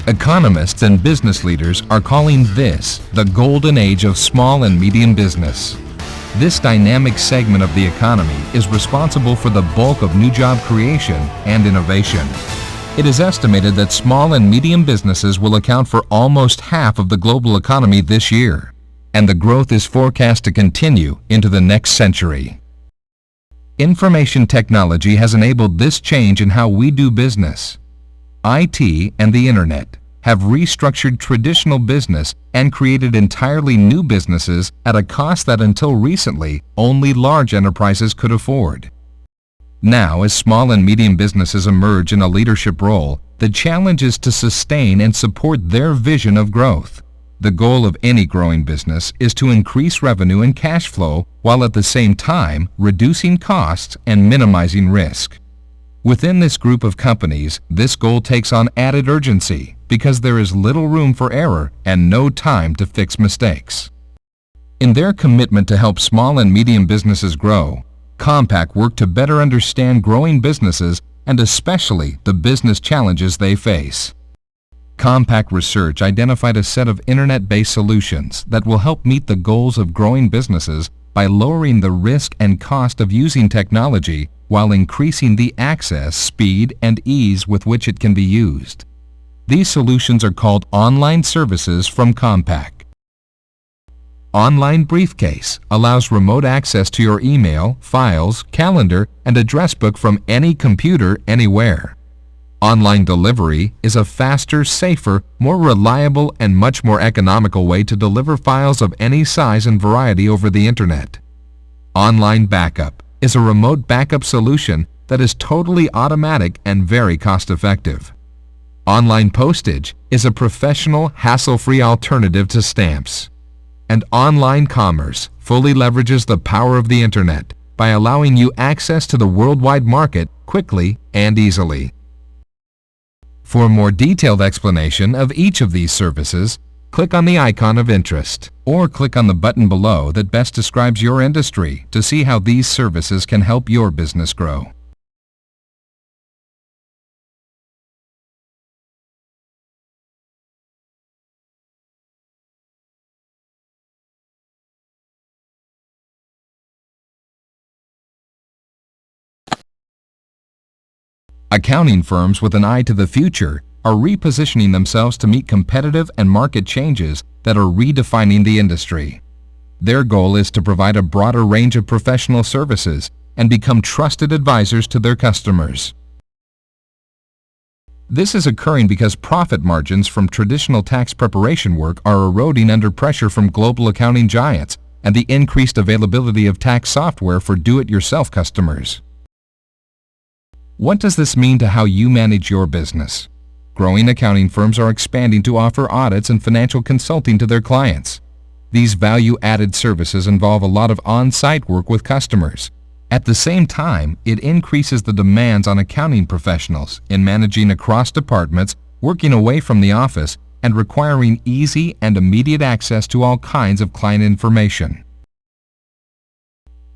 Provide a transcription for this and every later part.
Economists and business leaders are calling this the golden age of small and medium business. This dynamic segment of the economy is responsible for the bulk of new job creation and innovation. It is estimated that small and medium businesses will account for almost half of the global economy this year, and the growth is forecast to continue into the next century. Information technology has enabled this change in how we do business. IT and the Internet have restructured traditional business and created entirely new businesses at a cost that until recently only large enterprises could afford. Now, as small and medium businesses emerge in a leadership role, the challenge is to sustain and support their vision of growth. The goal of any growing business is to increase revenue and cash flow while at the same time reducing costs and minimizing risk. Within this group of companies, this goal takes on added urgency because there is little room for error and no time to fix mistakes. In their commitment to help small and medium businesses grow, Compaq worked to better understand growing businesses and especially the business challenges they face. Compaq research identified a set of internet-based solutions that will help meet the goals of growing businesses by lowering the risk and cost of using technology while increasing the access, speed, and ease with which it can be used. These solutions are called Online Services from Compaq. Online Briefcase allows remote access to your email, files, calendar, and address book from any computer anywhere. Online Delivery is a faster, safer, more reliable, and much more economical way to deliver files of any size and variety over the Internet. Online Backup is a remote backup solution that is totally automatic and very cost-effective. Online Postage is a professional, hassle-free alternative to stamps. And Online Commerce fully leverages the power of the Internet by allowing you access to the worldwide market quickly and easily. For a more detailed explanation of each of these services, click on the icon of interest or click on the button below that best describes your industry to see how these services can help your business grow. Accounting firms with an eye to the future are repositioning themselves to meet competitive and market changes that are redefining the industry. Their goal is to provide a broader range of professional services and become trusted advisors to their customers. This is occurring because profit margins from traditional tax preparation work are eroding under pressure from global accounting giants and the increased availability of tax software for do-it-yourself customers. What does this mean to how you manage your business? Growing accounting firms are expanding to offer audits and financial consulting to their clients. These value-added services involve a lot of on-site work with customers. At the same time, it increases the demands on accounting professionals in managing across departments, working away from the office, and requiring easy and immediate access to all kinds of client information.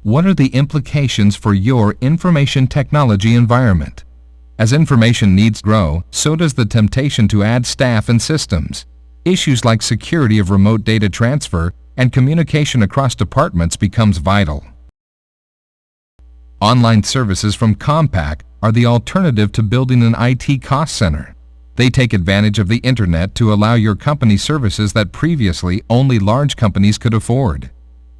What are the implications for your information technology environment? As information needs grow, so does the temptation to add staff and systems. Issues like security of remote data transfer and communication across departments becomes vital. Online services from Compaq are the alternative to building an IT cost center. They take advantage of the Internet to allow your company services that previously only large companies could afford.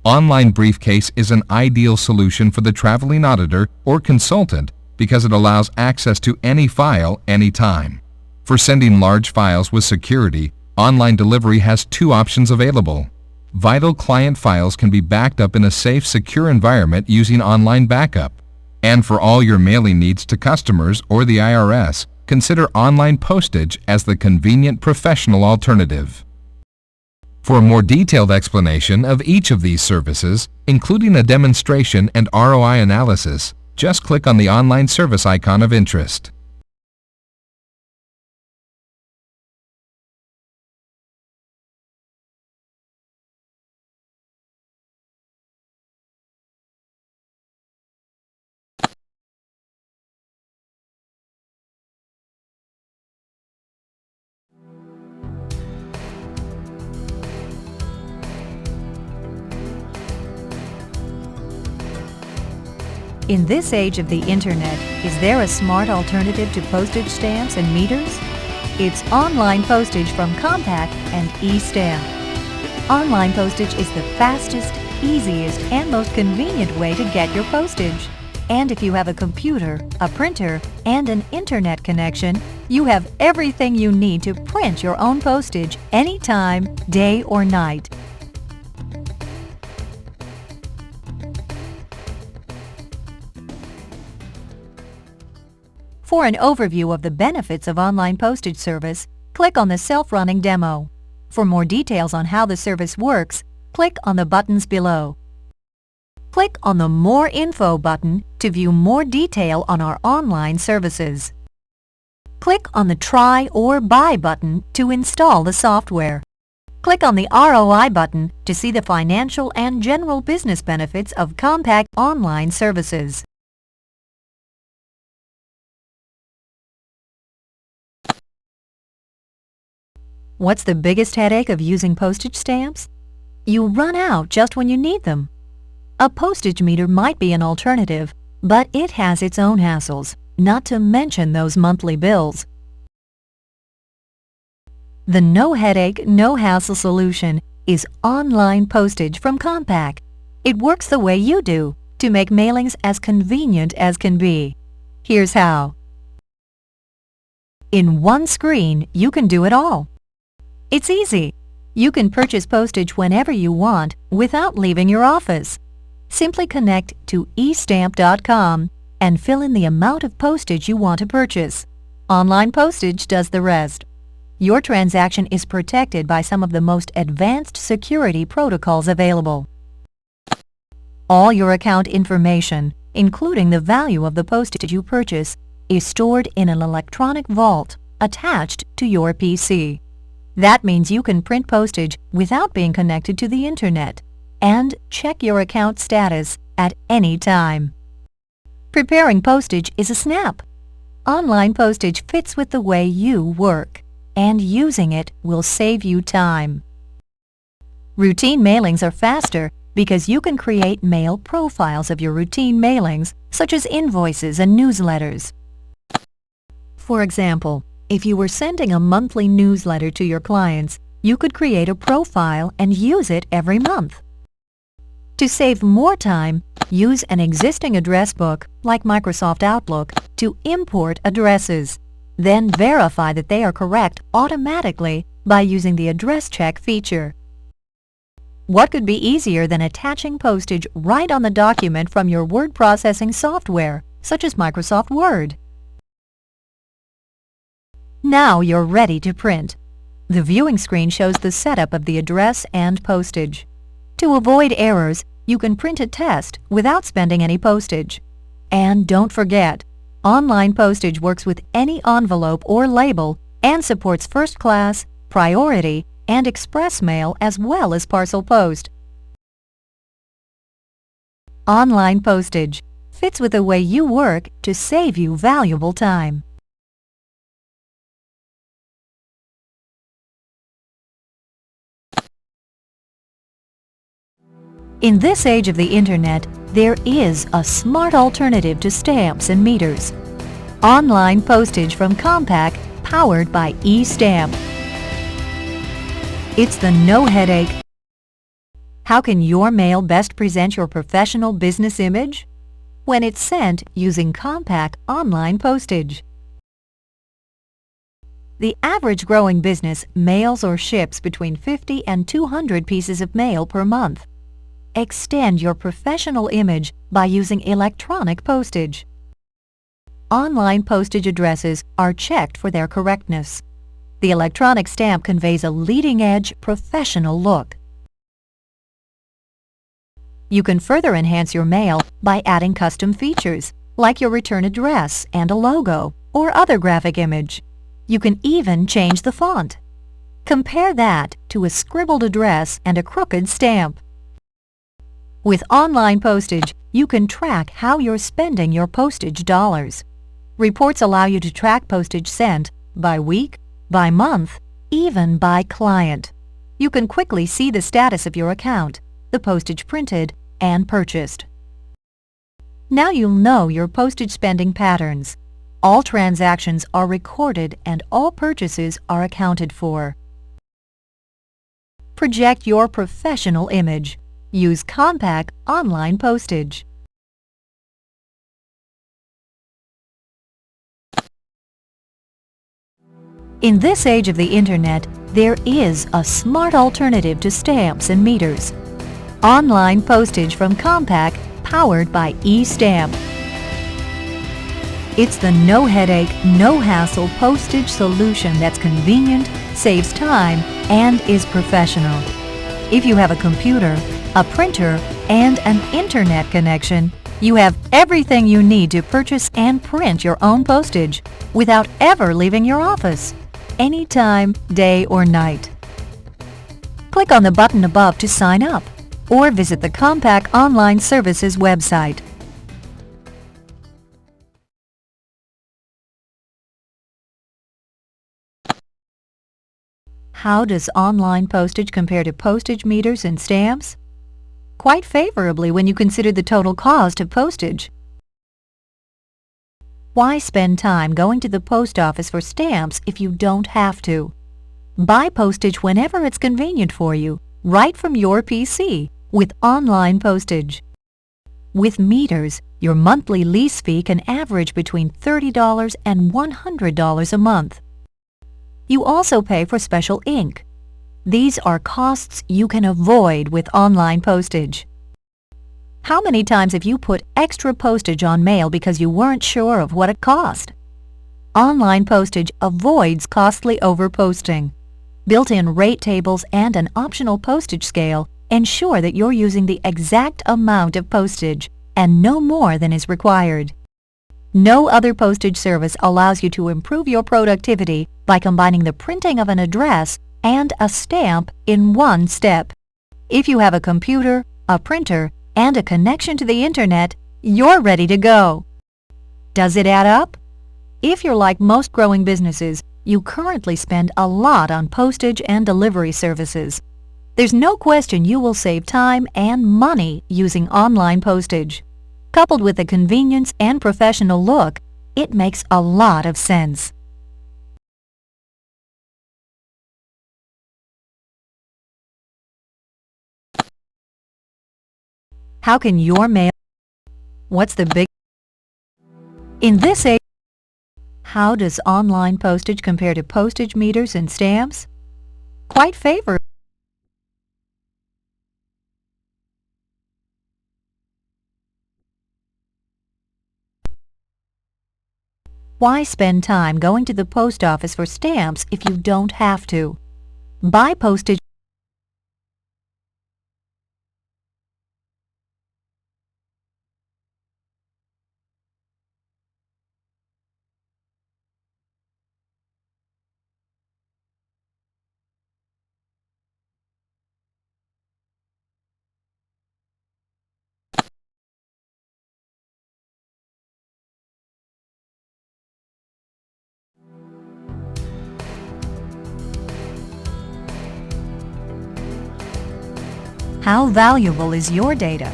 Online Briefcase is an ideal solution for the traveling auditor or consultant because it allows access to any file anytime. For sending large files with security, Online Delivery has two options available. Vital client files can be backed up in a safe, secure environment using online backup. And for all your mailing needs to customers or the IRS, consider online postage as the convenient professional alternative. For a more detailed explanation of each of these services, including a demonstration and ROI analysis, just click on the online service icon of interest. In this age of the Internet, is there a smart alternative to postage stamps and meters? It's online postage from Compaq and eStamp. Online postage is the fastest, easiest, and most convenient way to get your postage. And if you have a computer, a printer, and an internet connection, you have everything you need to print your own postage anytime, day or night. For an overview of the benefits of online postage service, click on the self-running demo. For more details on how the service works, click on the buttons below. Click on the More Info button to view more detail on our online services. Click on the Try or Buy button to install the software. Click on the ROI button to see the financial and general business benefits of Compaq Online Services. What's the biggest headache of using postage stamps? You run out just when you need them. A postage meter might be an alternative, but it has its own hassles, not to mention those monthly bills. The no-headache, no-hassle solution is online postage from Compaq. It works the way you do, to make mailings as convenient as can be. Here's how. In one screen, you can do it all. It's easy. You can purchase postage whenever you want without leaving your office. Simply connect to eStamp.com and fill in the amount of postage you want to purchase. Online postage does the rest. Your transaction is protected by some of the most advanced security protocols available. All your account information, including the value of the postage you purchase, is stored in an electronic vault attached to your PC. That means you can print postage without being connected to the Internet and check your account status at any time. Preparing postage is a snap. Online postage fits with the way you work, and using it will save you time. Routine mailings are faster because you can create mail profiles of your routine mailings, such as invoices and newsletters. For example, if you were sending a monthly newsletter to your clients, you could create a profile and use it every month. To save more time, use an existing address book, like Microsoft Outlook, to import addresses. Then verify that they are correct automatically by using the address check feature. What could be easier than attaching postage right on the document from your word processing software, such as Microsoft Word? Now you're ready to print. The viewing screen shows the setup of the address and postage. To avoid errors, you can print a test without spending any postage. And don't forget, online postage works with any envelope or label and supports first class, priority, and express mail as well as parcel post. Online postage fits with the way you work to save you valuable time. In this age of the Internet, there is a smart alternative to stamps and meters. Online postage from Compaq, powered by eStamp. It's the no-headache, How can your mail best present your professional business image? When it's sent using Compaq Online Postage. The average growing business mails or ships between 50 and 200 pieces of mail per month. Extend your professional image by using electronic postage. Online postage addresses are checked for their correctness. The electronic stamp conveys a leading-edge, professional look. You can further enhance your mail by adding custom features, like your return address and a logo or other graphic image. You can even change the font. Compare that to a scribbled address and a crooked stamp. With online postage, you can track how you're spending your postage dollars. Reports allow you to track postage sent by week, by month, even by client. You can quickly see the status of your account, the postage printed and purchased. Now you'll know your postage spending patterns. All transactions are recorded and all purchases are accounted for. Project your professional image. Use Compaq Online Postage. In this age of the Internet, there is a smart alternative to stamps and meters. Online postage from Compaq, powered by eStamp. It's the no-headache, no-hassle postage solution that's convenient, saves time, and is professional. If you have a computer, a printer, and an internet connection, you have everything you need to purchase and print your own postage without ever leaving your office, anytime, day or night. Click on the button above to sign up, or visit the Compaq Online Services website. How does online postage compare to postage meters and stamps? Quite favorably when you consider the total cost of postage. Why spend time going to the post office for stamps if you don't have to? Buy postage whenever it's convenient for you, right from your PC, with online postage. With meters, your monthly lease fee can average between $30 and $100 a month. You also pay for special ink. These are costs you can avoid with online postage. How many times have you put extra postage on mail because you weren't sure of what it cost? Online postage avoids costly overposting. Built-in rate tables and an optional postage scale ensure that you're using the exact amount of postage and no more than is required. No other postage service allows you to improve your productivity by combining the printing of an address and a stamp in one step. If you have a computer, a printer, and a connection to the Internet, you're ready to go. Does it add up? If you're like most growing businesses, you currently spend a lot on postage and delivery services. There's no question you will save time and money using online postage. Coupled with the convenience and professional look, it makes a lot of sense. How can your mail... What's the big... In this age... How does online postage compare to postage meters and stamps? Quite favorable. Why spend time going to the post office for stamps if you don't have to? Buy postage. How valuable is your data?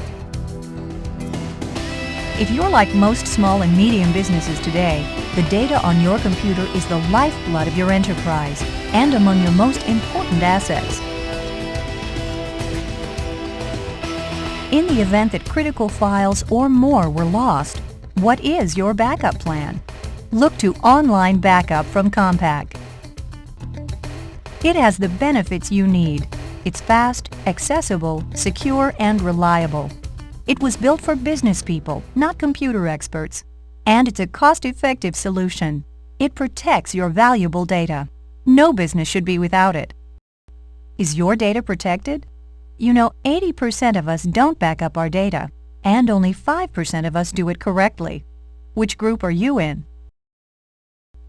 If you're like most small and medium businesses today, the data on your computer is the lifeblood of your enterprise and among your most important assets. In the event that critical files or more were lost, what is your backup plan? Look to Online Backup from Compaq. It has the benefits you need. It's fast, accessible, secure, and reliable. It was built for business people, not computer experts. And it's a cost-effective solution. It protects your valuable data. No business should be without it. Is your data protected? You know, 80% of us don't back up our data, and only 5% of us do it correctly. Which group are you in?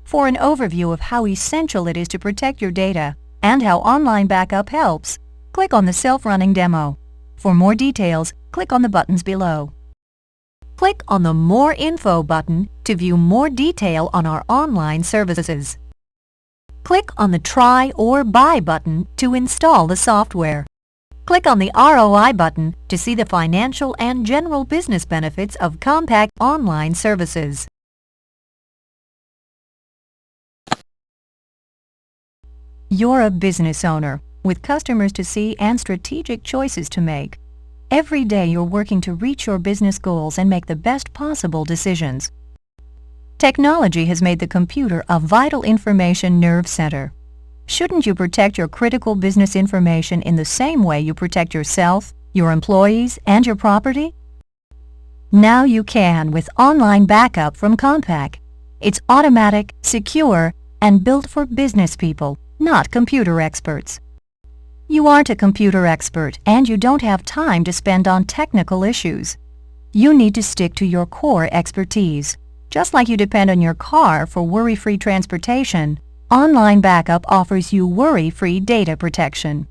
For an overview of how essential it is to protect your data and how Online Backup helps, click on the self-running demo. For more details, click on the buttons below. Click on the More Info button to view more detail on our online services. Click on the Try or Buy button to install the software. Click on the ROI button to see the financial and general business benefits of Compaq Online Services. You're a business owner with customers to see and strategic choices to make. Every day you're working to reach your business goals and make the best possible decisions. Technology has made the computer a vital information nerve center. Shouldn't you protect your critical business information in the same way you protect yourself, your employees, and your property? Now you can with Online Backup from Compaq. It's automatic, secure, and built for business people, not computer experts. You aren't a computer expert and you don't have time to spend on technical issues. You need to stick to your core expertise. Just like you depend on your car for worry-free transportation, Online Backup offers you worry-free data protection.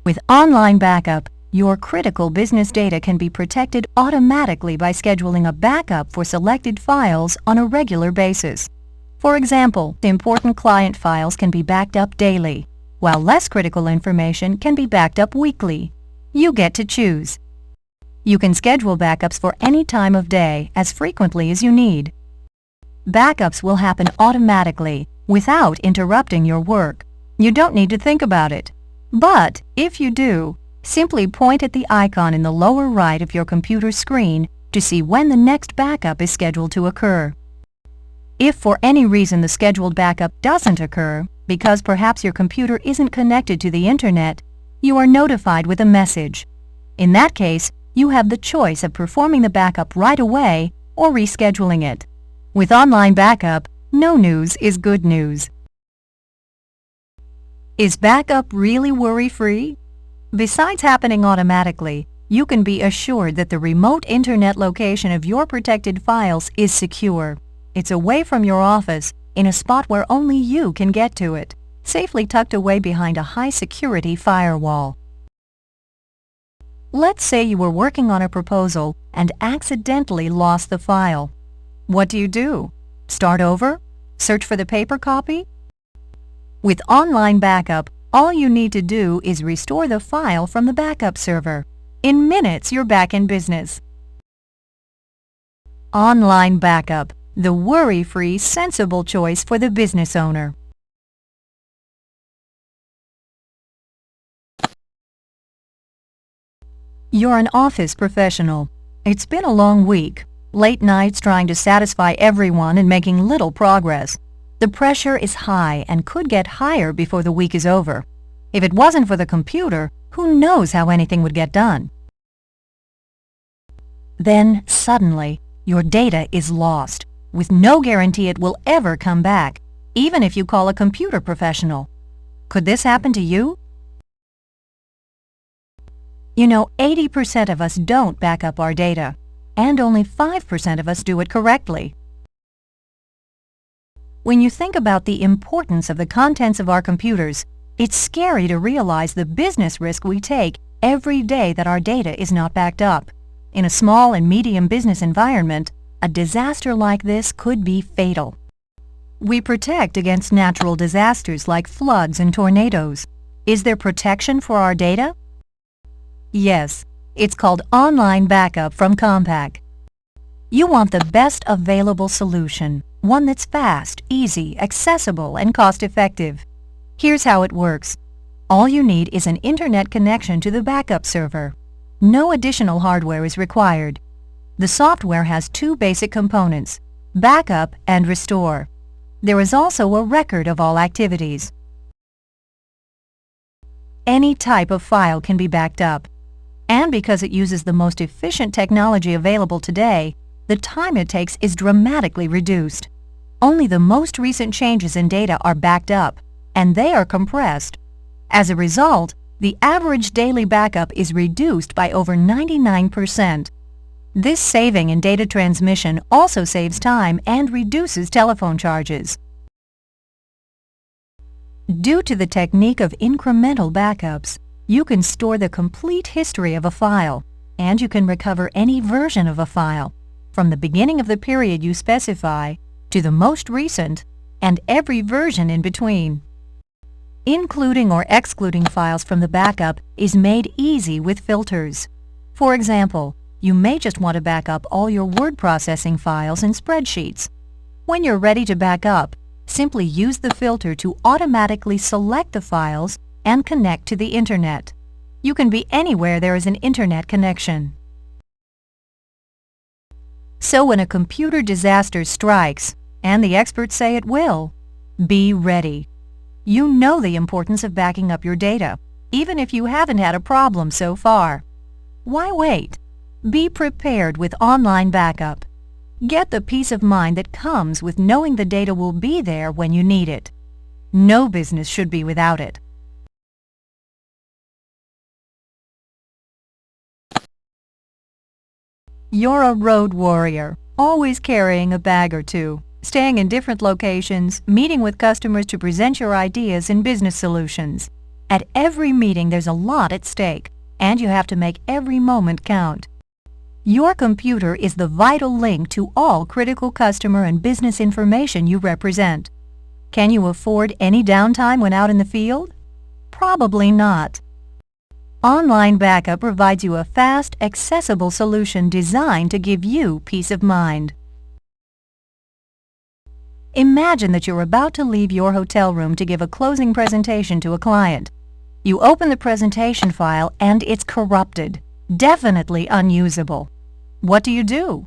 With Online Backup, your critical business data can be protected automatically by scheduling a backup for selected files on a regular basis. For example, important client files can be backed up daily, while less critical information can be backed up weekly. You get to choose. You can schedule backups for any time of day as frequently as you need. Backups will happen automatically without interrupting your work. You don't need to think about it. But if you do, simply point at the icon in the lower right of your computer screen to see when the next backup is scheduled to occur. If for any reason the scheduled backup doesn't occur, because perhaps your computer isn't connected to the internet, you are notified with a message. In that case, you have the choice of performing the backup right away or rescheduling it. With Online Backup, no news is good news. Is backup really worry-free? Besides happening automatically, you can be assured that the remote internet location of your protected files is secure. It's away from your office, in a spot where only you can get to it, safely tucked away behind a high-security firewall. Let's say you were working on a proposal and accidentally lost the file. What do? Start over? Search for the paper copy? With Online Backup, all you need to do is restore the file from the backup server. In minutes, you're back in business. Online Backup, the worry-free, sensible choice for the business owner. You're an office professional. It's been a long week. Late nights trying to satisfy everyone and making little progress. The pressure is high and could get higher before the week is over. If it wasn't for the computer, who knows how anything would get done? Then, suddenly, your data is lost, with no guarantee it will ever come back, even if you call a computer professional. Could this happen to you? You know, 80% of us don't back up our data, and only 5% of us do it correctly. When you think about the importance of the contents of our computers, it's scary to realize the business risk we take every day that our data is not backed up. In a small and medium business environment, a disaster like this could be fatal. We protect against natural disasters like floods and tornadoes. Is there protection for our data? Yes, it's called Online Backup from Compaq. You want the best available solution, one that's fast, easy, accessible, and cost-effective. Here's how it works. All you need is an internet connection to the backup server. No additional hardware is required. The software has two basic components, backup and restore. There is also a record of all activities. Any type of file can be backed up. And because it uses the most efficient technology available today, the time it takes is dramatically reduced. Only the most recent changes in data are backed up, and they are compressed. As a result, the average daily backup is reduced by over 99%. This saving in data transmission also saves time and reduces telephone charges. Due to the technique of incremental backups, you can store the complete history of a file, and you can recover any version of a file, from the beginning of the period you specify to the most recent, and every version in between. Including or excluding files from the backup is made easy with filters. For example, you may just want to back up all your word processing files in spreadsheets. When you're ready to back up, simply use the filter to automatically select the files and connect to the Internet. You can be anywhere there is an Internet connection. So when a computer disaster strikes, and the experts say it will, be ready. You know the importance of backing up your data, even if you haven't had a problem so far. Why wait? Be prepared with online backup. Get the peace of mind that comes with knowing the data will be there when you need it. No business should be without it. You're a road warrior, always carrying a bag or two, staying in different locations, meeting with customers to present your ideas and business solutions. At every meeting there's a lot at stake, and you have to make every moment count. Your computer is the vital link to all critical customer and business information you represent. Can you afford any downtime when out in the field? Probably not. Online backup provides you a fast, accessible solution designed to give you peace of mind. Imagine that you're about to leave your hotel room to give a closing presentation to a client. You open the presentation file and it's corrupted, definitely unusable. What do you do?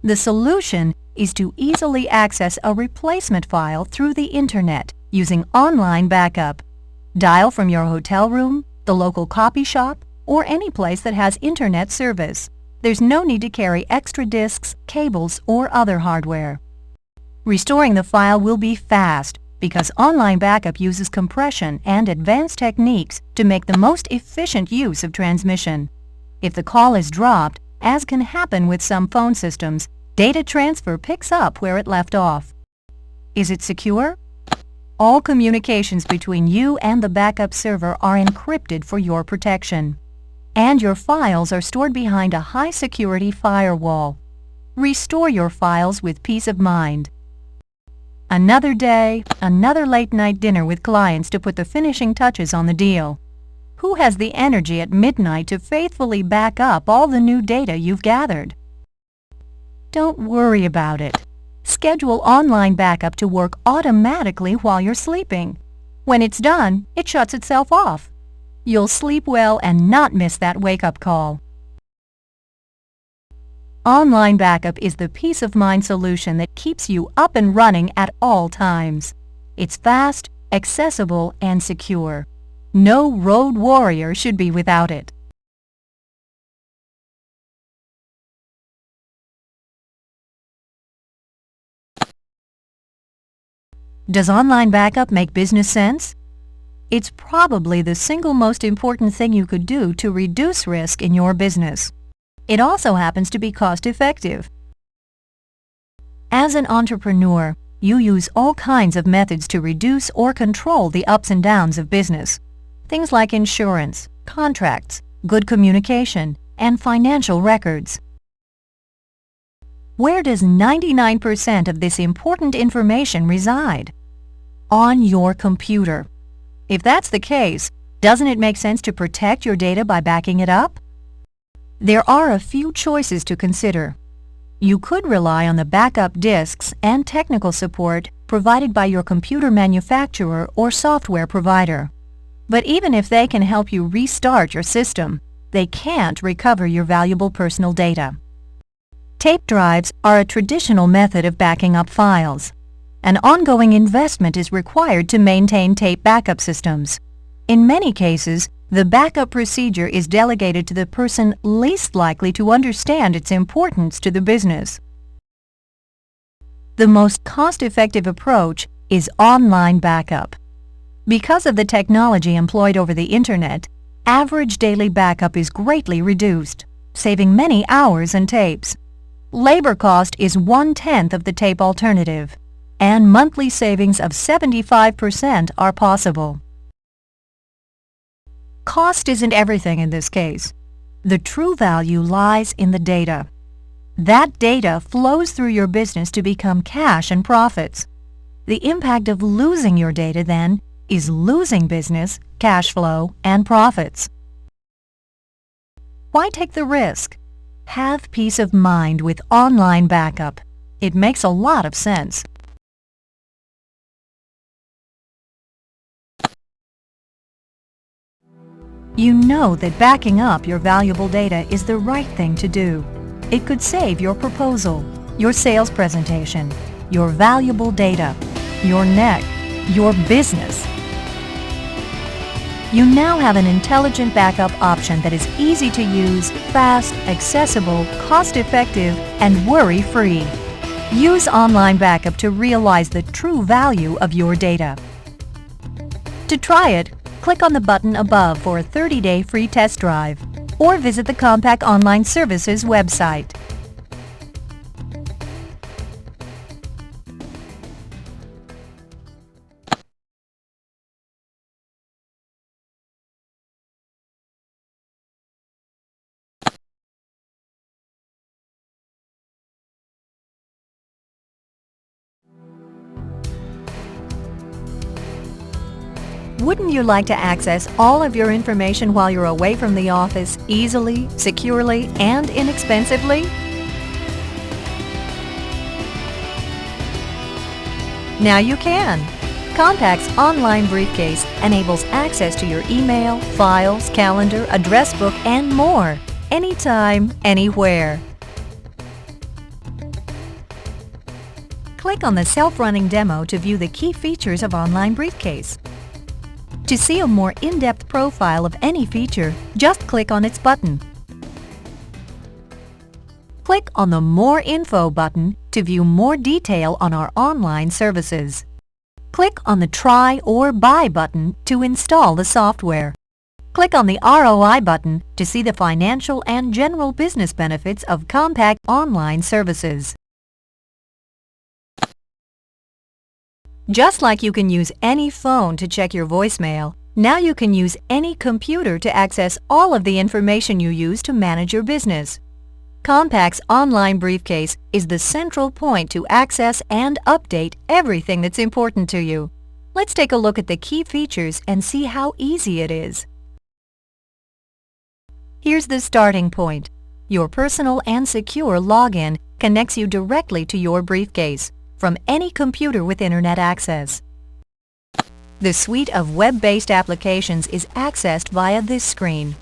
The solution is to easily access a replacement file through the Internet using online backup. Dial from your hotel room, the local copy shop, or any place that has Internet service. There's no need to carry extra disks, cables, or other hardware. Restoring the file will be fast because online backup uses compression and advanced techniques to make the most efficient use of transmission. If the call is dropped, as can happen with some phone systems, data transfer picks up where it left off. Is it secure? All communications between you and the backup server are encrypted for your protection. And your files are stored behind a high-security firewall. Restore your files with peace of mind. Another day, another late-night dinner with clients to put the finishing touches on the deal. Who has the energy at midnight to faithfully back up all the new data you've gathered? Don't worry about it. Schedule online backup to work automatically while you're sleeping. When it's done, it shuts itself off. You'll sleep well and not miss that wake-up call. Online backup is the peace of mind solution that keeps you up and running at all times. It's fast, accessible, and secure. No road warrior should be without it. Does online backup make business sense? It's probably the single most important thing you could do to reduce risk in your business. It also happens to be cost-effective. As an entrepreneur, you use all kinds of methods to reduce or control the ups and downs of business. Things like insurance, contracts, good communication, and financial records. Where does 99% of this important information reside? On your computer. If that's the case, doesn't it make sense to protect your data by backing it up? There are a few choices to consider. You could rely on the backup disks and technical support provided by your computer manufacturer or software provider. But even if they can help you restart your system, they can't recover your valuable personal data. Tape drives are a traditional method of backing up files. An ongoing investment is required to maintain tape backup systems. In many cases, the backup procedure is delegated to the person least likely to understand its importance to the business. The most cost-effective approach is online backup. Because of the technology employed over the Internet, average daily backup is greatly reduced, saving many hours and tapes. Labor cost is 1/10 of the tape alternative, and monthly savings of 75% are possible. Cost isn't everything in this case. The true value lies in the data. That data flows through your business to become cash and profits. The impact of losing your data, then, is losing business, cash flow, and profits. Why take the risk? Have peace of mind with online backup. It makes a lot of sense. You know that backing up your valuable data is the right thing to do. It could save your proposal, your sales presentation, your valuable data, your neck, your business. You now have an intelligent backup option that is easy to use, fast, accessible, cost-effective, and worry-free. Use online backup to realize the true value of your data. To try it, click on the button above for a 30-day free test drive, or visit the Compaq Online Services website. Wouldn't you like to access all of your information while you're away from the office easily, securely, and inexpensively? Now you can. Compaq's online briefcase enables access to your email, files, calendar, address book, and more, anytime, anywhere. Click on the self-running demo to view the key features of Online Briefcase. To see a more in-depth profile of any feature, just click on its button. Click on the More Info button to view more detail on our online services. Click on the Try or Buy button to install the software. Click on the ROI button to see the financial and general business benefits of Compaq Online Services. Just like you can use any phone to check your voicemail, now you can use any computer to access all of the information you use to manage your business. Compaq's Online Briefcase is the central point to access and update everything that's important to you. Let's take a look at the key features and see how easy it is. Here's the starting point. Your personal and secure login connects you directly to your briefcase from any computer with Internet access. The suite of web-based applications is accessed via this screen.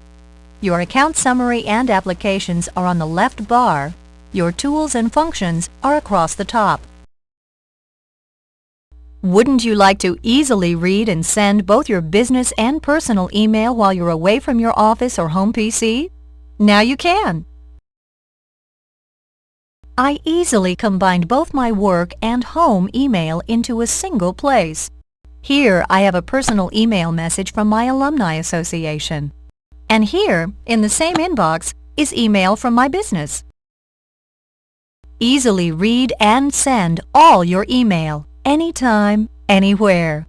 Your account summary and applications are on the left bar. Your tools and functions are across the top. Wouldn't you like to easily read and send both your business and personal email while you're away from your office or home PC? Now you can. I easily combined both my work and home email into a single place. Here I have a personal email message from my alumni association. And here, in the same inbox, is email from my business. Easily read and send all your email, anytime, anywhere.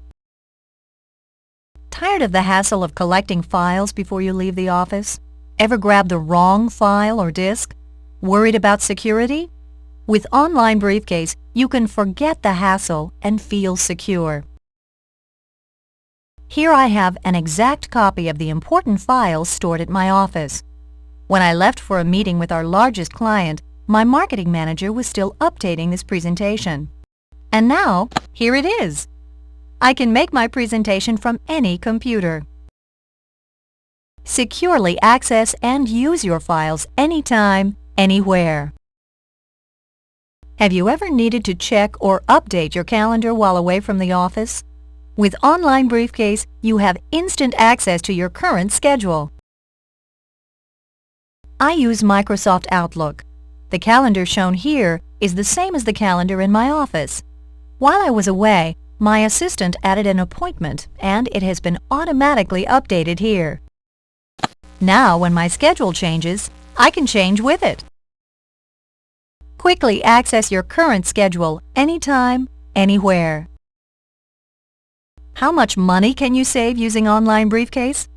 Tired of the hassle of collecting files before you leave the office? Ever grab the wrong file or disk? Worried about security? With Online Briefcase, you can forget the hassle and feel secure. Here I have an exact copy of the important files stored at my office. When I left for a meeting with our largest client, my marketing manager was still updating this presentation. And now, here it is. I can make my presentation from any computer. Securely access and use your files anytime, anywhere. Have you ever needed to check or update your calendar while away from the office? With Online Briefcase, you have instant access to your current schedule. I use Microsoft Outlook. The calendar shown here is the same as the calendar in my office. While I was away, my assistant added an appointment, and it has been automatically updated here. Now, when my schedule changes, I can change with it. Quickly access your current schedule anytime, anywhere. How much money can you save using Online Briefcase?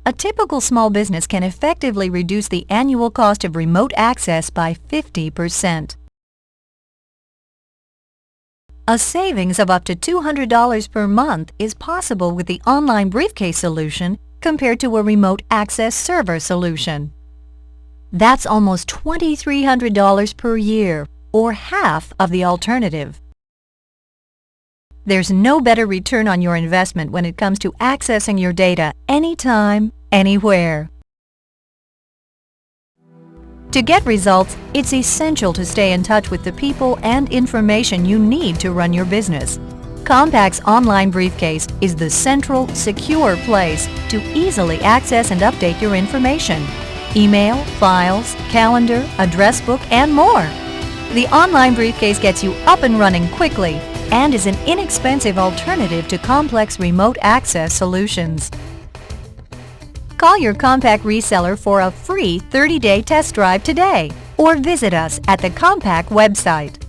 A typical small business can effectively reduce the annual cost of remote access by 50%. A savings of up to $200 per month is possible with the Online Briefcase solution compared to a remote access server solution. That's almost $2,300 per year, or half of the alternative. There's no better return on your investment when it comes to accessing your data anytime, anywhere. To get results, it's essential to stay in touch with the people and information you need to run your business. Compaq's Online Briefcase is the central, secure place to easily access and update your information. Email, files, calendar, address book, and more. The Online Briefcase gets you up and running quickly and is an inexpensive alternative to complex remote access solutions. Call your Compaq reseller for a free 30-day test drive today, or visit us at the Compaq website.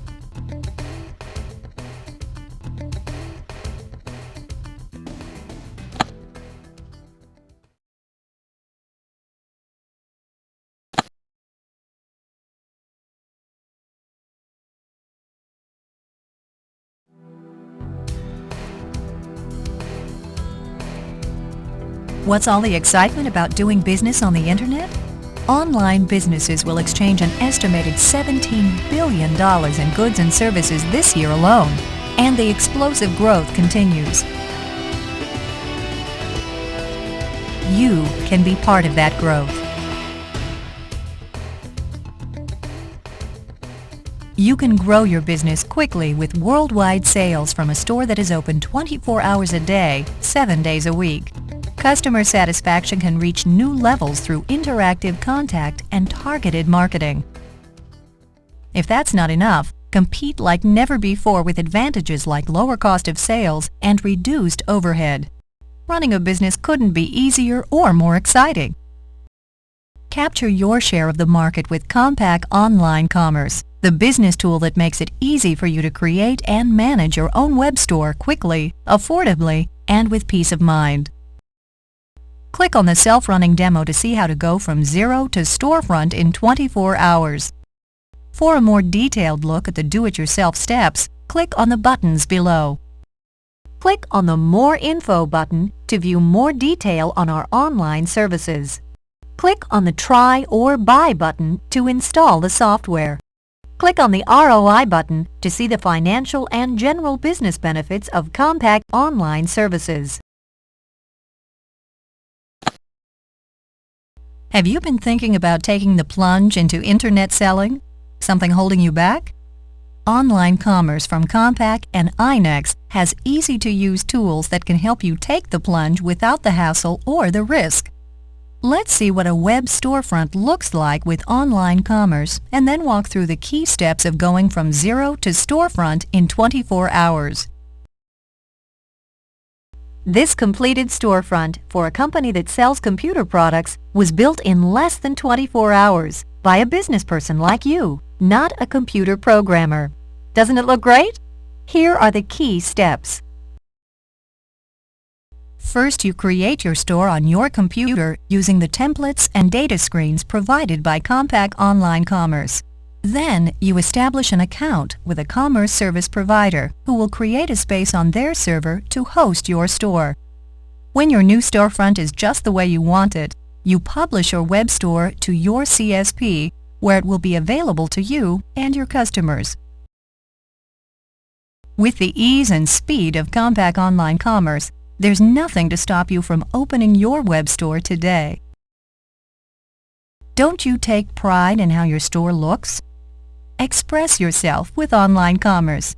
What's all the excitement about doing business on the Internet? Online businesses will exchange an estimated $17 billion in goods and services this year alone, and the explosive growth continues. You can be part of that growth. You can grow your business quickly with worldwide sales from a store that is open 24 hours a day, 7 days a week. Customer satisfaction can reach new levels through interactive contact and targeted marketing. If that's not enough, compete like never before with advantages like lower cost of sales and reduced overhead. Running a business couldn't be easier or more exciting. Capture your share of the market with Compaq Online Commerce, the business tool that makes it easy for you to create and manage your own web store quickly, affordably, and with peace of mind. Click on the self-running demo to see how to go from zero to storefront in 24 hours. For a more detailed look at the do-it-yourself steps, click on the buttons below. Click on the More Info button to view more detail on our online services. Click on the Try or Buy button to install the software. Click on the ROI button to see the financial and general business benefits of Compaq Online Services. Have you been thinking about taking the plunge into Internet selling? Something holding you back? Online Commerce from Compaq and iNext has easy-to-use tools that can help you take the plunge without the hassle or the risk. Let's see what a web storefront looks like with Online Commerce and then walk through the key steps of going from zero to storefront in 24 hours. This completed storefront for a company that sells computer products was built in less than 24 hours by a business person like you, not a computer programmer. Doesn't it look great? Here are the key steps. First, you create your store on your computer using the templates and data screens provided by Compaq Online Commerce. Then, you establish an account with a commerce service provider who will create a space on their server to host your store. When your new storefront is just the way you want it, you publish your web store to your CSP where it will be available to you and your customers. With the ease and speed of Compaq Online Commerce, there's nothing to stop you from opening your web store today. Don't you take pride in how your store looks? Express yourself with online commerce.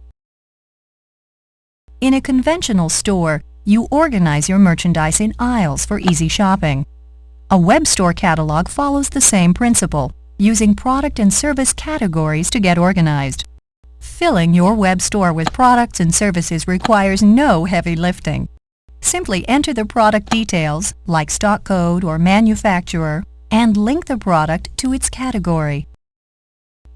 In a conventional store, you organize your merchandise in aisles for easy shopping. A web store catalog follows the same principle, using product and service categories to get organized. Filling your web store with products and services requires no heavy lifting. Simply enter the product details, like stock code or manufacturer, and link the product to its category.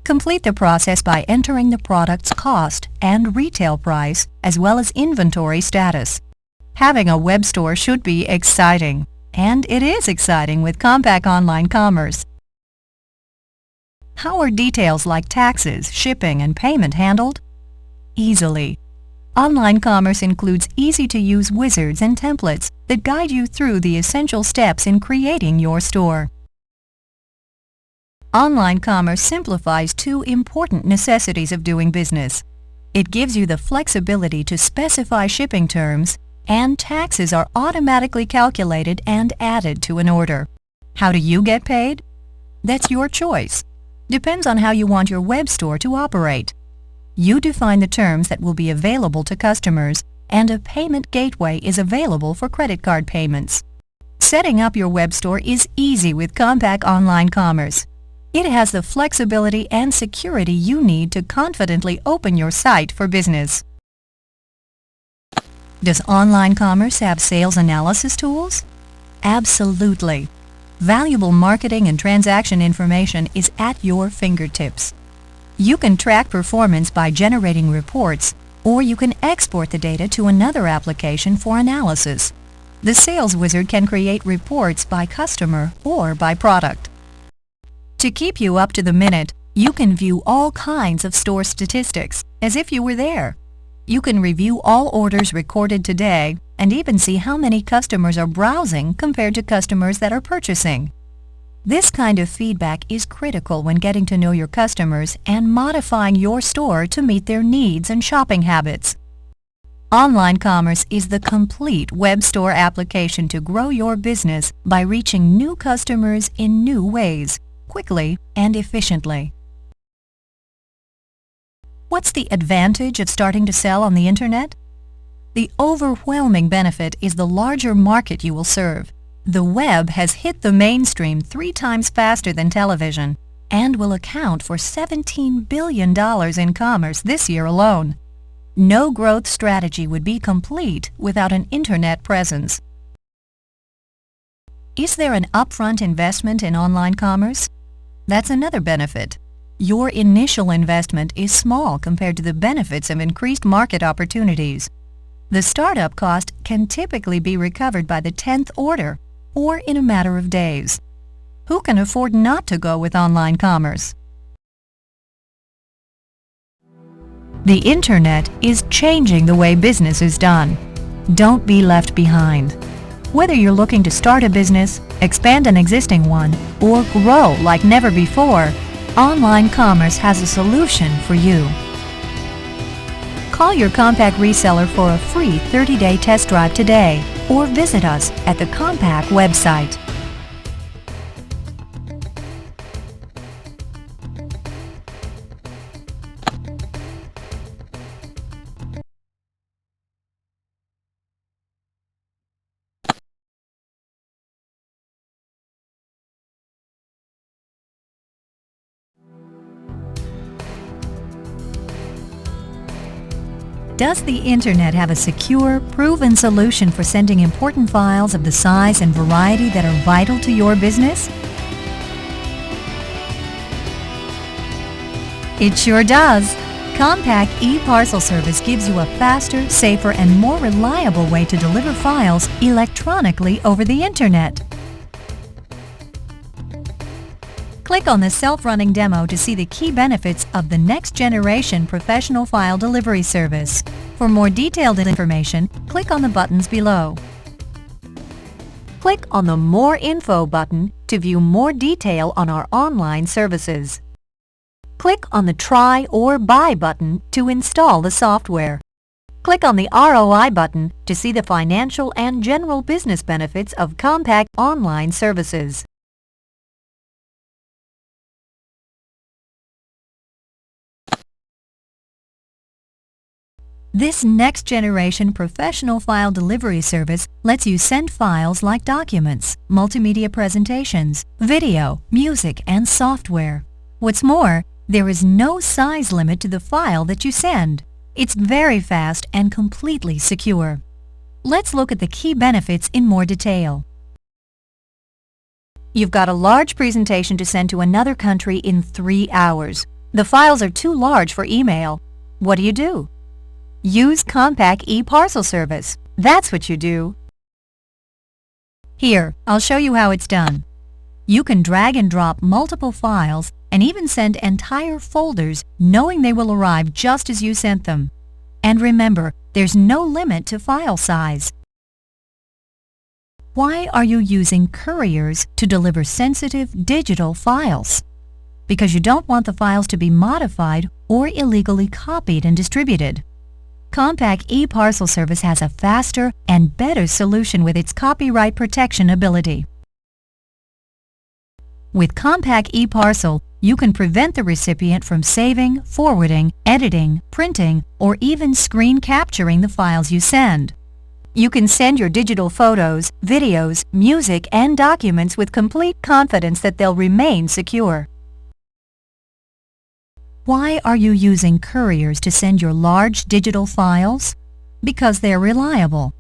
Complete the process by entering the product's cost and retail price, as well as inventory status. Having a web store should be exciting, and it is exciting with Compaq Online Commerce. How are details like taxes, shipping, and payment handled? Easily. Online commerce includes easy-to-use wizards and templates that guide you through the essential steps in creating your store. Online commerce simplifies two important necessities of doing business. It gives you the flexibility to specify shipping terms, and taxes are automatically calculated and added to an order. How do you get paid? That's your choice. Depends on how you want your web store to operate. You define the terms that will be available to customers, and a payment gateway is available for credit card payments. Setting up your web store is easy with Compaq Online Commerce. It has the flexibility and security you need to confidently open your site for business. Does online commerce have sales analysis tools? Absolutely. Valuable marketing and transaction information is at your fingertips. You can track performance by generating reports, or you can export the data to another application for analysis. The Sales Wizard can create reports by customer or by product. To keep you up to the minute, you can view all kinds of store statistics, as if you were there. You can review all orders recorded today, and even see how many customers are browsing compared to customers that are purchasing. This kind of feedback is critical when getting to know your customers and modifying your store to meet their needs and shopping habits. Online commerce is the complete web store application to grow your business by reaching new customers in new ways, quickly and efficiently. What's the advantage of starting to sell on the Internet? The overwhelming benefit is the larger market you will serve. The web has hit the mainstream 3 times faster than television and will account for $17 billion in commerce this year alone. No growth strategy would be complete without an Internet presence. Is there an upfront investment in online commerce? That's another benefit. Your initial investment is small compared to the benefits of increased market opportunities. The startup cost can typically be recovered by the 10th order or in a matter of days. Who can afford not to go with online commerce? The Internet is changing the way business is done. Don't be left behind. Whether you're looking to start a business, expand an existing one, or grow like never before, online commerce has a solution for you. Call your Compaq reseller for a free 30-day test drive today, or visit us at the Compaq website. Does the Internet have a secure, proven solution for sending important files of the size and variety that are vital to your business? It sure does. Compaq e-parcel service gives you a faster, safer, and more reliable way to deliver files electronically over the Internet. Click on the self-running demo to see the key benefits of the next-generation professional file delivery service. For more detailed information, click on the buttons below. Click on the More Info button to view more detail on our online services. Click on the Try or Buy button to install the software. Click on the ROI button to see the financial and general business benefits of Compaq Online Services. This next-generation professional file delivery service lets you send files like documents, multimedia presentations, video, music, and software. What's more, there is no size limit to the file that you send. It's very fast and completely secure. Let's look at the key benefits in more detail. You've got a large presentation to send to another country in 3 hours. The files are too large for email. What do? Use Compaq e-parcel service. That's what you do. Here, I'll show you how it's done. You can drag and drop multiple files and even send entire folders knowing they will arrive just as you sent them. And remember, there's no limit to file size. Why are you using couriers to deliver sensitive digital files? Because you don't want the files to be modified or illegally copied and distributed. Compaq e-parcel service has a faster and better solution with its copyright protection ability. With Compaq e-parcel, you can prevent the recipient from saving, forwarding, editing, printing, or even screen capturing the files you send. You can send your digital photos, videos, music, and documents with complete confidence that they'll remain secure. Why are you using couriers to send your large digital files? Because they're reliable.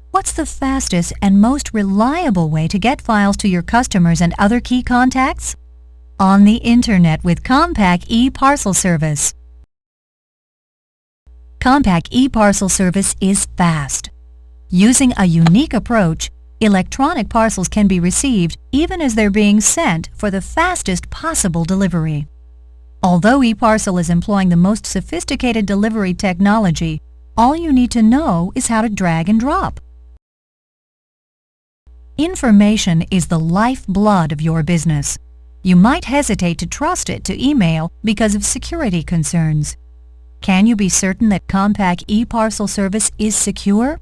What's the fastest and most reliable way to get files to your customers and other key contacts? On the Internet with Compaq e-parcel service. Compaq e-parcel service is fast. Using a unique approach, electronic parcels can be received even as they're being sent for the fastest possible delivery. Although e-parcel is employing the most sophisticated delivery technology, all you need to know is how to drag and drop. Information is the lifeblood of your business. You might hesitate to trust it to email because of security concerns. Can you be certain that Compaq e-parcel service is secure?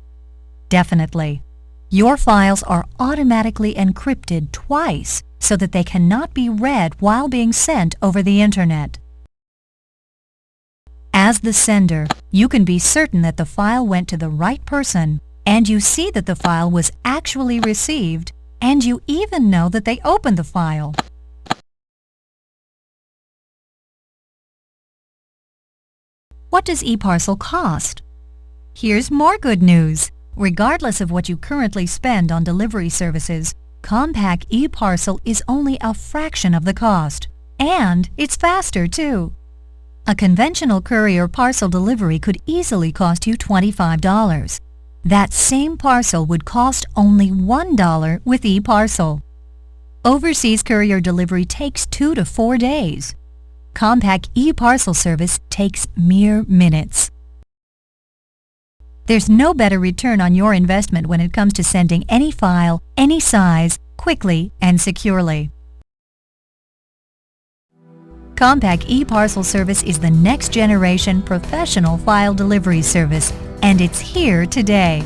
Definitely. Your files are automatically encrypted twice so that they cannot be read while being sent over the Internet. As the sender, you can be certain that the file went to the right person, and you see that the file was actually received, and you even know that they opened the file. What does e-parcel cost? Here's more good news. Regardless of what you currently spend on delivery services, Compaq e-parcel is only a fraction of the cost. And it's faster, too. A conventional courier parcel delivery could easily cost you $25. That same parcel would cost only $1 with e-parcel. Overseas courier delivery takes 2 to 4 days. Compaq e-parcel service takes mere minutes. There's no better return on your investment when it comes to sending any file, any size, quickly and securely. Compaq e-parcel service is the next generation professional file delivery service, and it's here today.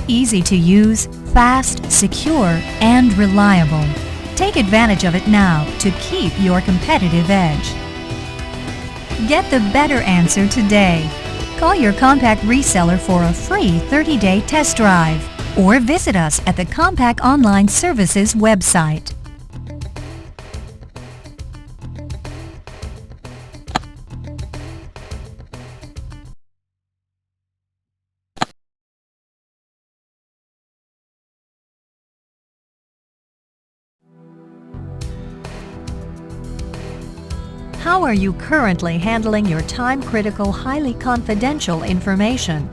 Easy to use, fast, secure, and reliable. Take advantage of it now to keep your competitive edge. Get the better answer today. Call your Compaq reseller for a free 30-day test drive or visit us at the Compaq Online Services website. How are you currently handling your time-critical, highly confidential information?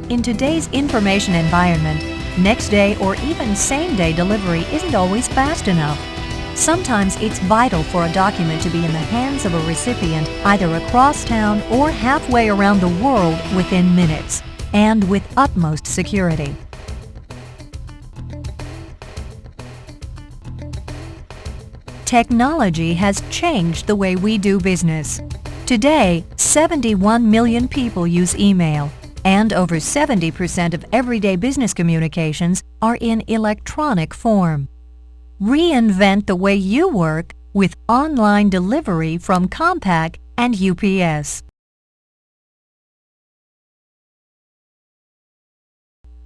In today's information environment, next-day or even same-day delivery isn't always fast enough. Sometimes it's vital for a document to be in the hands of a recipient either across town or halfway around the world within minutes, and with utmost security. Technology has changed the way we do business. Today, 71 million people use email, and over 70% of everyday business communications are in electronic form. Reinvent the way you work with online delivery from Compaq and UPS.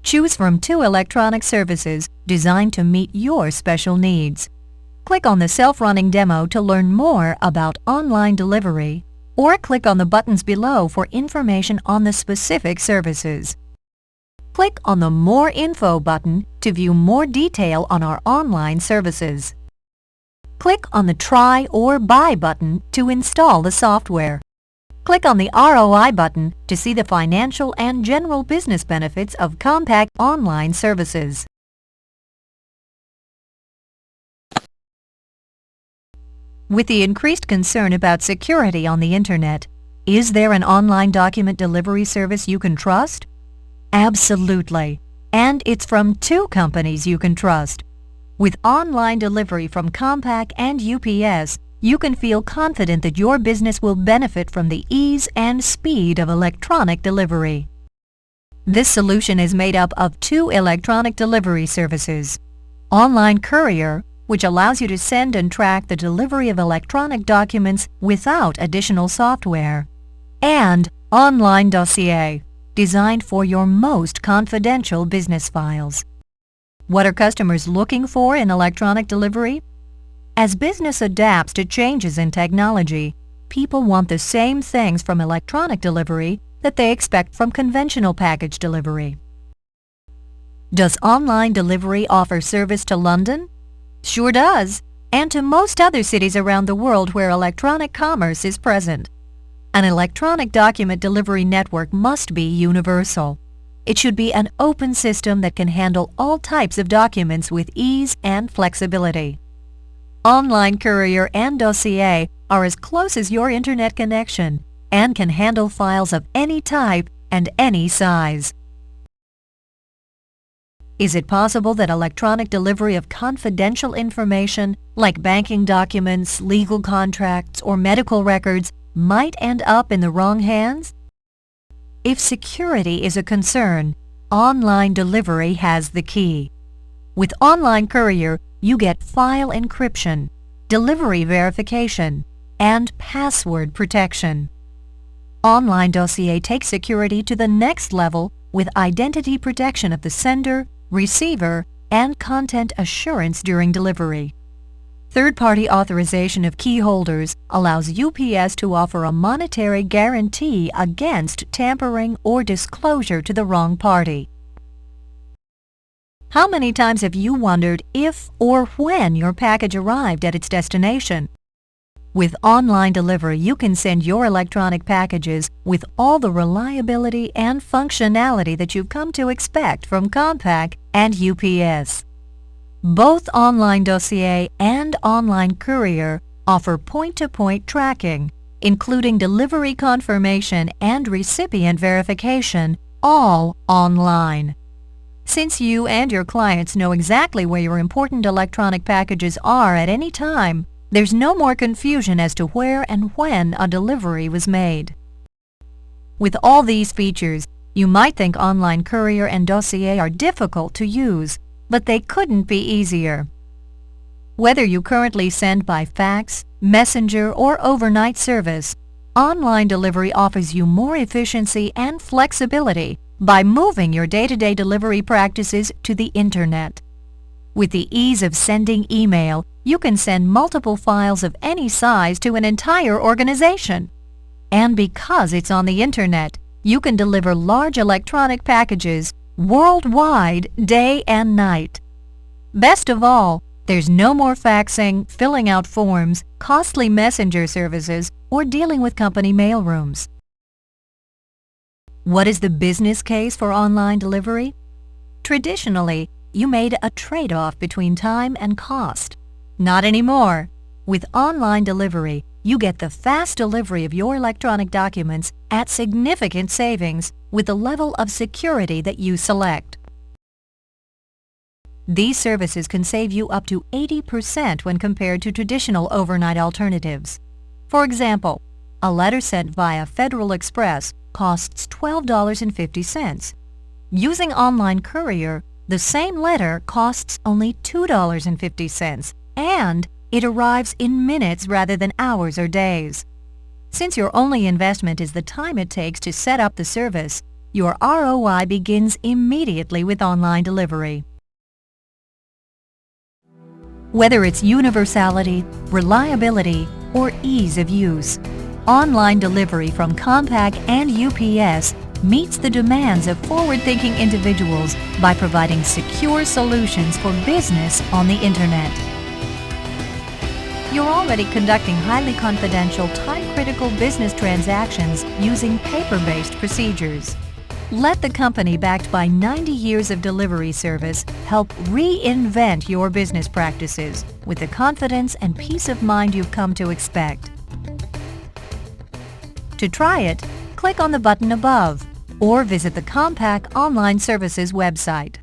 Choose from 2 electronic services designed to meet your special needs. Click on the self-running demo to learn more about online delivery, or click on the buttons below for information on the specific services. Click on the More Info button to view more detail on our online services. Click on the Try or Buy button to install the software. Click on the ROI button to see the financial and general business benefits of Compaq Online Services. With the increased concern about security on the Internet, is there an online document delivery service you can trust? Absolutely. And it's from 2 companies you can trust. With online delivery from Compaq and UPS, you can feel confident that your business will benefit from the ease and speed of electronic delivery. This solution is made up of 2 electronic delivery services: Online Courier, which allows you to send and track the delivery of electronic documents without additional software, and Online Dossier, designed for your most confidential business files. What are customers looking for in electronic delivery? As business adapts to changes in technology, people want the same things from electronic delivery that they expect from conventional package delivery. Does online delivery offer service to London? Sure does, and to most other cities around the world where electronic commerce is present. An electronic document delivery network must be universal. It should be an open system that can handle all types of documents with ease and flexibility. Online Courier and Dossier are as close as your internet connection and can handle files of any type and any size. Is it possible that electronic delivery of confidential information like banking documents, legal contracts, or medical records might end up in the wrong hands? If security is a concern, online delivery has the key. With Online Courier, you get file encryption, delivery verification, and password protection. Online Dossier takes security to the next level with identity protection of the sender, receiver, and content assurance during delivery. Third-party authorization of key holders allows UPS to offer a monetary guarantee against tampering or disclosure to the wrong party. How many times have you wondered if or when your package arrived at its destination? With online delivery, you can send your electronic packages with all the reliability and functionality that you've come to expect from Compaq and UPS. Both Online Dossier and Online Courier offer point-to-point tracking, including delivery confirmation and recipient verification, all online. Since you and your clients know exactly where your important electronic packages are at any time, there's no more confusion as to where and when a delivery was made. With all these features, you might think Online Courier and Dossier are difficult to use, but they couldn't be easier. Whether you currently send by fax, messenger, or overnight service, online delivery offers you more efficiency and flexibility by moving your day-to-day delivery practices to the Internet. With the ease of sending email, you can send multiple files of any size to an entire organization. And because it's on the Internet, you can deliver large electronic packages worldwide, day and night. Best of all, there's no more faxing, filling out forms, costly messenger services, or dealing with company mailrooms. What is the business case for online delivery? Traditionally, you made a trade-off between time and cost. Not anymore. With online delivery, you get the fast delivery of your electronic documents at significant savings with the level of security that you select. These services can save you up to 80% when compared to traditional overnight alternatives. For example, a letter sent via Federal Express costs $12.50. Using online courier, the same letter costs only $2.50, and it arrives in minutes rather than hours or days. Since your only investment is the time it takes to set up the service, your ROI begins immediately with online delivery. Whether it's universality, reliability, or ease of use, online delivery from Compaq and UPS meets the demands of forward-thinking individuals by providing secure solutions for business on the Internet. You're already conducting highly confidential, time-critical business transactions using paper-based procedures. Let the company backed by 90 years of delivery service help reinvent your business practices with the confidence and peace of mind you've come to expect. To try it, click on the button above or visit the Compaq Online Services website.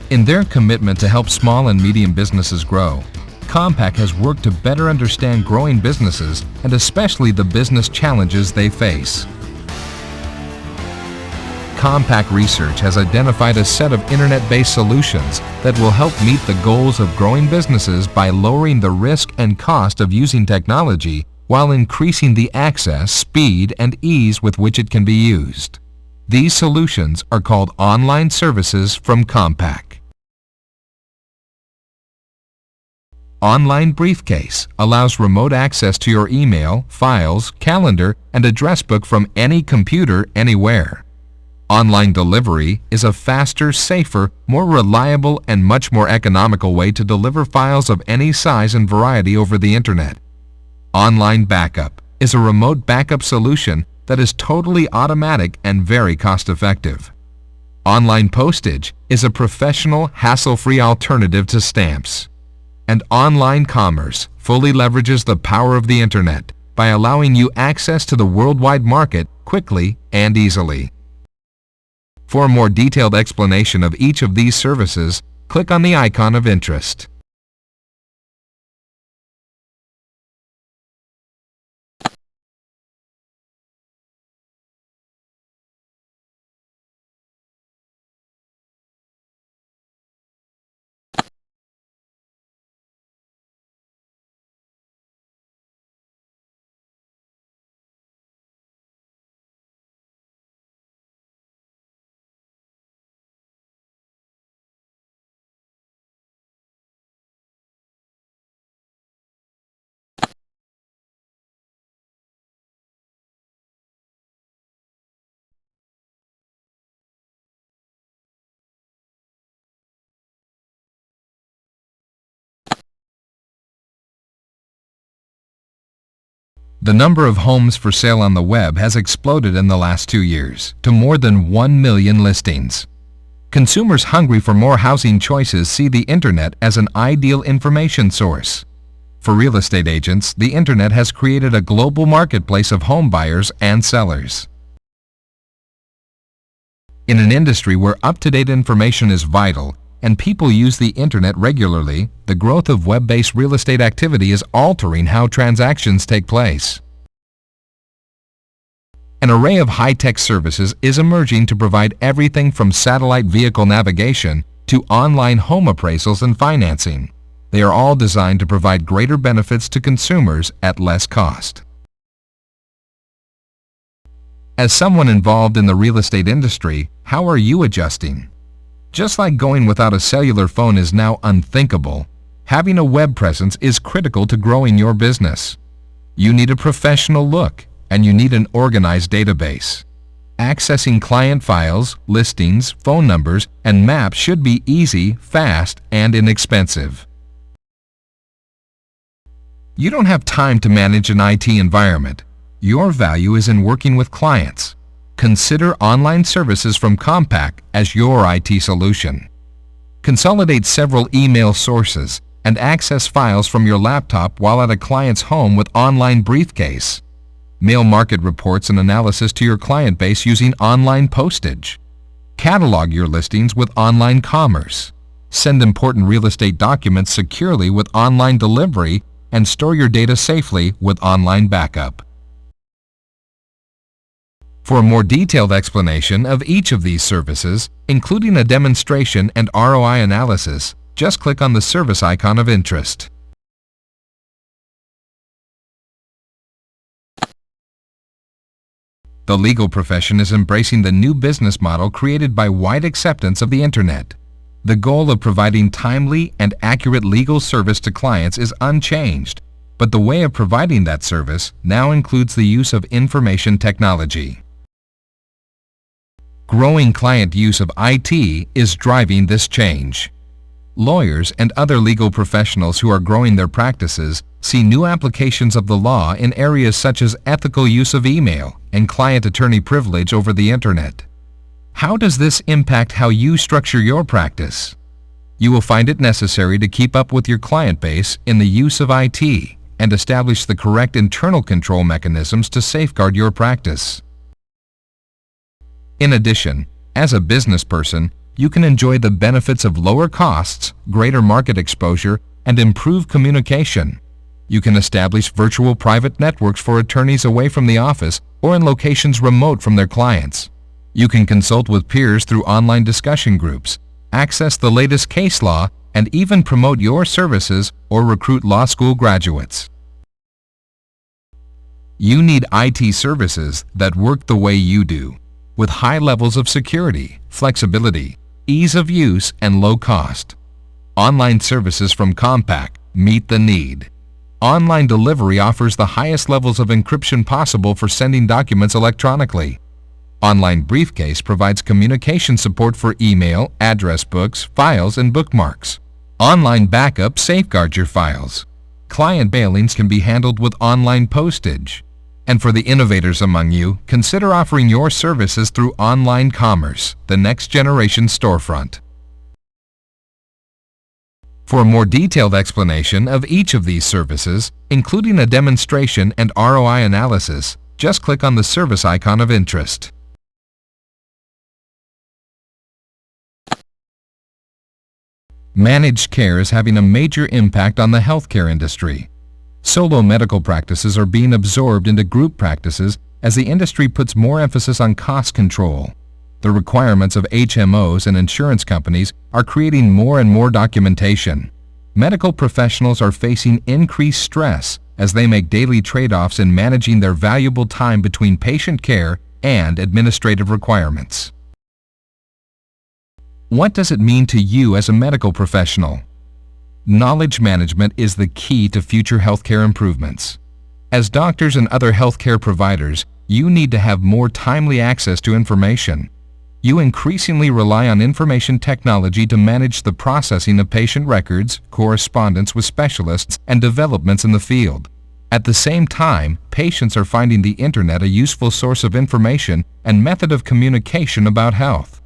In their commitment to help small and medium businesses grow, Compaq has worked to better understand growing businesses and especially the business challenges they face. Compaq Research has identified a set of internet-based solutions that will help meet the goals of growing businesses by lowering the risk and cost of using technology while increasing the access, speed, and ease with which it can be used. These solutions are called Online Services from Compaq. Online Briefcase allows remote access to your email, files, calendar, and address book from any computer anywhere. Online Delivery is a faster, safer, more reliable, and much more economical way to deliver files of any size and variety over the Internet. Online Backup is a remote backup solution that is totally automatic and very cost-effective. Online Postage is a professional, hassle-free alternative to stamps. And Online Commerce fully leverages the power of the Internet by allowing you access to the worldwide market quickly and easily. For a more detailed explanation of each of these services, click on the icon of interest. The number of homes for sale on the web has exploded in the last 2 years to more than 1 million listings. Consumers hungry for more housing choices see the Internet as an ideal information source. For real estate agents, the Internet has created a global marketplace of home buyers and sellers. In an industry where up-to-date information is vital and people use the Internet regularly, the growth of web-based real estate activity is altering how transactions take place. An array of high-tech services is emerging to provide everything from satellite vehicle navigation to online home appraisals and financing. They are all designed to provide greater benefits to consumers at less cost. As someone involved in the real estate industry, how are you adjusting? Just like going without a cellular phone is now unthinkable, having a web presence is critical to growing your business. You need a professional look, and you need an organized database. Accessing client files, listings, phone numbers, and maps should be easy, fast, and inexpensive. You don't have time to manage an IT environment. Your value is in working with clients. Consider online services from Compaq as your IT solution. Consolidate several email sources and access files from your laptop while at a client's home with Online Briefcase. Mail market reports and analysis to your client base using online postage. Catalog your listings with online commerce. Send important real estate documents securely with online delivery and store your data safely with online backup. For a more detailed explanation of each of these services, including a demonstration and ROI analysis, just click on the service icon of interest. The legal profession is embracing the new business model created by wide acceptance of the Internet. The goal of providing timely and accurate legal service to clients is unchanged, but the way of providing that service now includes the use of information technology. Growing client use of IT is driving this change. Lawyers and other legal professionals who are growing their practices see new applications of the law in areas such as ethical use of email and client-attorney privilege over the Internet. How does this impact how you structure your practice? You will find it necessary to keep up with your client base in the use of IT and establish the correct internal control mechanisms to safeguard your practice. In addition, as a business person, you can enjoy the benefits of lower costs, greater market exposure, and improved communication. You can establish virtual private networks for attorneys away from the office or in locations remote from their clients. You can consult with peers through online discussion groups, access the latest case law, and even promote your services or recruit law school graduates. You need IT services that work the way you do, with high levels of security, flexibility, ease of use, and low cost. Online services from Compaq meet the need. Online delivery offers the highest levels of encryption possible for sending documents electronically. Online Briefcase provides communication support for email, address books, files, and bookmarks. Online Backup safeguards your files. Client mailings can be handled with online postage. And for the innovators among you, consider offering your services through online commerce, the next generation storefront. For a more detailed explanation of each of these services, including a demonstration and ROI analysis, just click on the service icon of interest. Managed care is having a major impact on the healthcare industry. Solo medical practices are being absorbed into group practices as the industry puts more emphasis on cost control. The requirements of HMOs and insurance companies are creating more and more documentation. Medical professionals are facing increased stress as they make daily trade-offs in managing their valuable time between patient care and administrative requirements. What does it mean to you as a medical professional? Knowledge management is the key to future healthcare improvements. As doctors and other healthcare providers, you need to have more timely access to information. You increasingly rely on information technology to manage the processing of patient records, correspondence with specialists, and developments in the field. At the same time, patients are finding the Internet a useful source of information and method of communication about health.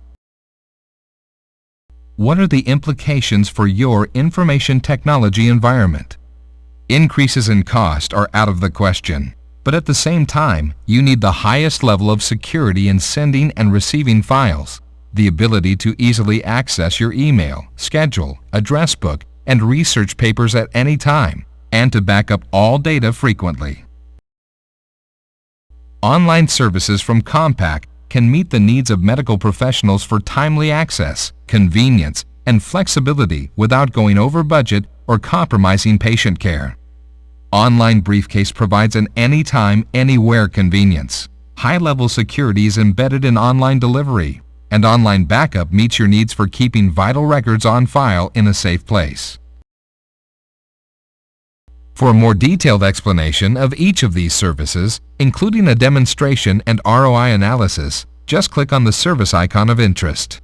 What are the implications for your information technology environment? Increases in cost are out of the question, but at the same time, you need the highest level of security in sending and receiving files, the ability to easily access your email, schedule, address book, and research papers at any time, and to back up all data frequently. Online services from Compaq can meet the needs of medical professionals for timely access, convenience, and flexibility without going over budget or compromising patient care. Online Briefcase provides an anytime, anywhere convenience. High-level security is embedded in online delivery, and online backup meets your needs for keeping vital records on file in a safe place. For a more detailed explanation of each of these services, including a demonstration and ROI analysis, just click on the service icon of interest.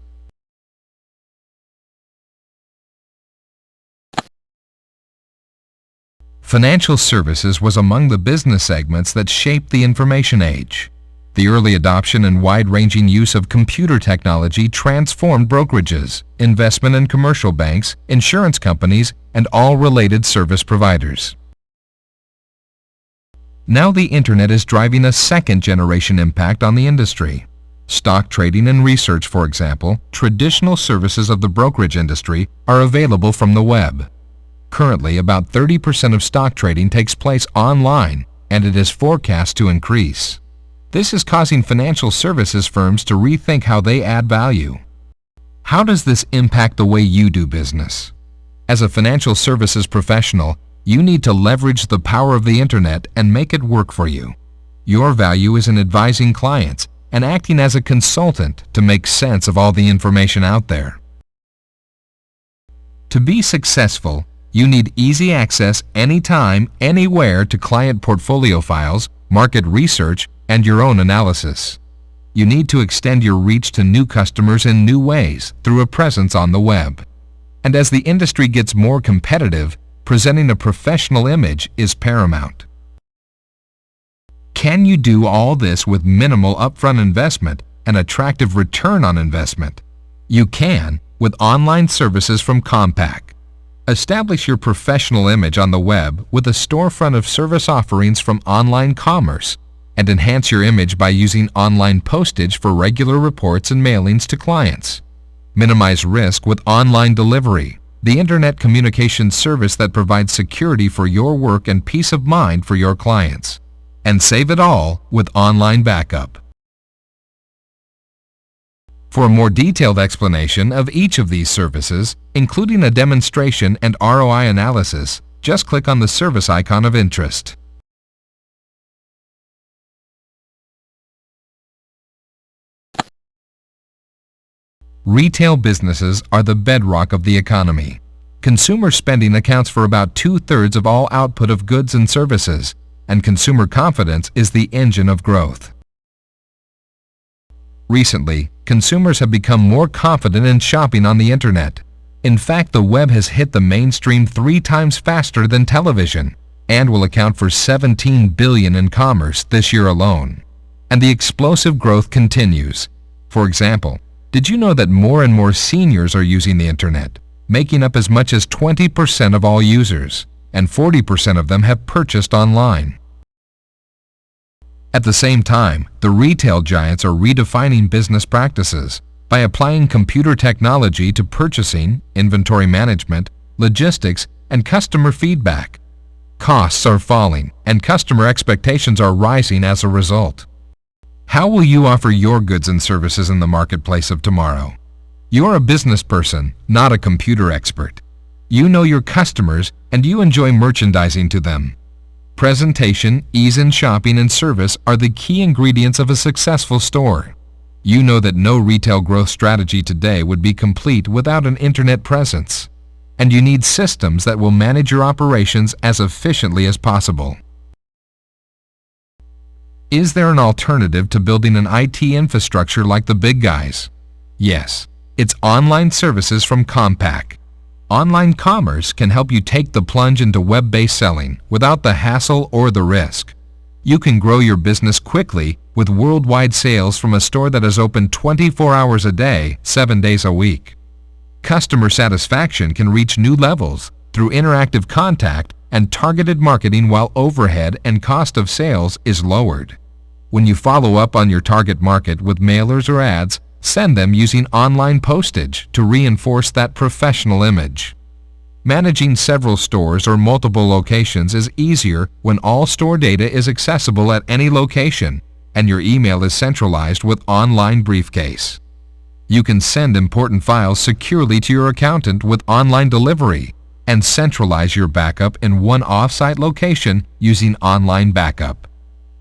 Financial services was among the business segments that shaped the information age. The early adoption and wide-ranging use of computer technology transformed brokerages, investment and commercial banks, insurance companies, and all related service providers. Now the Internet is driving a second-generation impact on the industry. Stock trading and research, for example, traditional services of the brokerage industry, are available from the web. Currently, about 30% of stock trading takes place online, and it is forecast to increase. This is causing financial services firms to rethink how they add value. How does this impact the way you do business? As a financial services professional, you need to leverage the power of the Internet and make it work for you. Your value is in advising clients and acting as a consultant to make sense of all the information out there. To be successful, you need easy access anytime, anywhere to client portfolio files, market research, and your own analysis. You need to extend your reach to new customers in new ways through a presence on the web. And as the industry gets more competitive, presenting a professional image is paramount. Can you do all this with minimal upfront investment and attractive return on investment? You can with online services from Compaq. Establish your professional image on the web with a storefront of service offerings from online commerce, and enhance your image by using online postage for regular reports and mailings to clients. Minimize risk with online delivery, the Internet communication service that provides security for your work and peace of mind for your clients. And save it all with online backup. For a more detailed explanation of each of these services, including a demonstration and ROI analysis, just click on the service icon of interest. Retail businesses are the bedrock of the economy. Consumer spending accounts for about 2/3 of all output of goods and services, and consumer confidence is the engine of growth. Recently, consumers have become more confident in shopping on the Internet. In fact, the web has hit the mainstream 3 times faster than television and will account for $17 billion in commerce this year alone. And the explosive growth continues. For example, did you know that more and more seniors are using the Internet, making up as much as 20% of all users, and 40% of them have purchased online? At the same time, the retail giants are redefining business practices by applying computer technology to purchasing, inventory management, logistics, and customer feedback. Costs are falling, and customer expectations are rising as a result. How will you offer your goods and services in the marketplace of tomorrow? You're a business person, not a computer expert. You know your customers, and you enjoy merchandising to them. Presentation, ease in shopping, and service are the key ingredients of a successful store. You know that no retail growth strategy today would be complete without an Internet presence. And you need systems that will manage your operations as efficiently as possible. Is there an alternative to building an IT infrastructure like the big guys? Yes, it's online services from Compaq. Online commerce can help you take the plunge into web-based selling without the hassle or the risk. You can grow your business quickly with worldwide sales from a store that is open 24 hours a day, 7 days a week. Customer satisfaction can reach new levels through interactive contact and targeted marketing, while overhead and cost of sales is lowered. When you follow up on your target market with mailers or ads, send them using online postage to reinforce that professional image. Managing several stores or multiple locations is easier when all store data is accessible at any location and your email is centralized with online briefcase. You can send important files securely to your accountant with online delivery and centralize your backup in one off-site location using online backup.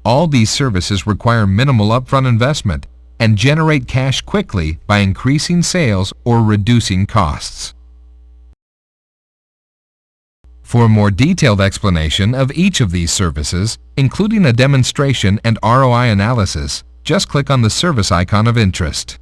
All these services require minimal upfront investment and generate cash quickly by increasing sales or reducing costs. For a more detailed explanation of each of these services, including a demonstration and ROI analysis, just click on the service icon of interest.